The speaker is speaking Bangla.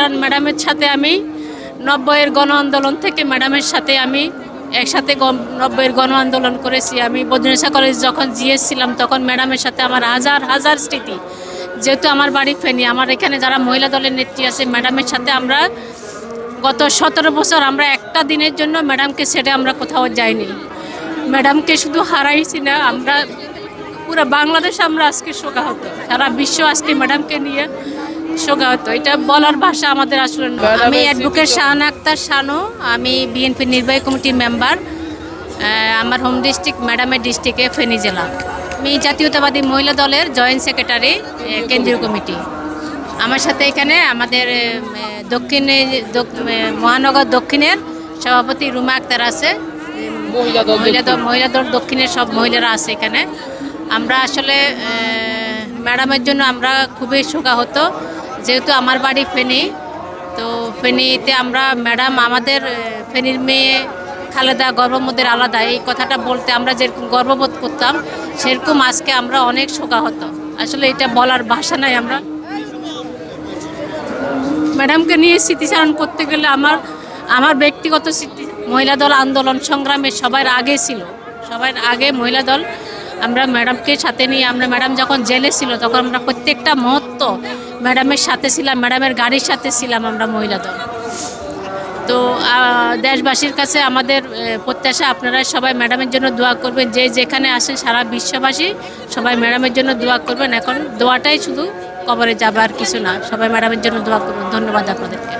জাহান ম্যাডামের সাথে আমি 90-এর গণ আন্দোলন থেকে ম্যাডামের সাথে আমি একসাথে 90-এর গণ আন্দোলন করেছি। আমি বদরুন্নেসা কলেজ যখন জিএস ছিলাম তখন ম্যাডামের সাথে আমার হাজার হাজার স্মৃতি। যেহেতু আমার বাড়ি ফেনী, আমার এখানে যারা মহিলা দলের নেত্রী আছে ম্যাডামের সাথে আমরা গত 17 বছর আমরা একটা দিনের জন্য ম্যাডামকে ছেড়ে আমরা কোথাও যাইনি। ম্যাডামকে শুধু হারাইছি না, আমরা পুরো বাংলাদেশ আমরা আজকে শোকাহত, সারা বিশ্ব আজকে ম্যাডামকে নিয়ে শোকাহত। এটা বলার ভাষা আমাদের আসলে না। আমি অ্যাডভোকেট শাহানা আক্তার শানু, আমি বিএনপি নির্বাহী কমিটির মেম্বার। আমার হোম ডিস্ট্রিক্ট ম্যাডামের ডিস্ট্রিক্টে ফেনী জেলা। আমি জাতীয়তাবাদী মহিলা দলের জয়েন্ট সেক্রেটারি, কেন্দ্রীয় কমিটি। আমার সাথে এখানে আমাদের দক্ষিণে মহানগর দক্ষিণের সভাপতি রুমা আক্তার আছে, মহিলা দল দক্ষিণের সব মহিলারা আছে এখানে। আমরা আসলে ম্যাডামের জন্য আমরা খুবই শোকাহত, যেহেতু আমার বাড়ি ফেনী। তো ফেনীতে আমরা ম্যাডাম আমাদের ফেনীর মেয়ে খালেদা গর্ববোধের আলাদা, এই কথাটা বলতে আমরা যেরকম গর্ববোধ করতাম সেরকম আজকে আমরা অনেক শোকাহত। আসলে এটা বলার ভাষা নাই। আমরা ম্যাডামকে নিয়ে স্মৃতিচারণ করতে গেলে আমার ব্যক্তিগত স্মৃতি মহিলা দল আন্দোলন সংগ্রামে সবার আগে ছিল, সবার আগে মহিলা দল। আমরা ম্যাডামকে সাথে নিয়ে আমরা ম্যাডাম যখন জেলে ছিল তখন আমরা প্রত্যেকটা মুহূর্ত ম্যাডামের সাথে ছিলাম, ম্যাডামের গাড়ির সাথে ছিলাম আমরা মহিলা দল। তো দেশবাসীর কাছে আমাদের প্রত্যাশা আপনারা সবাই ম্যাডামের জন্য দোয়া করবেন, যে যেখানে আসেন সারা বিশ্ববাসী সবাই ম্যাডামের জন্য দোয়া করবেন। এখন দোয়াটাই শুধু কবরে যাবে আর কিছু না, সবাই ম্যাডামের জন্য দোয়া করবেন। ধন্যবাদ আপনাদেরকে।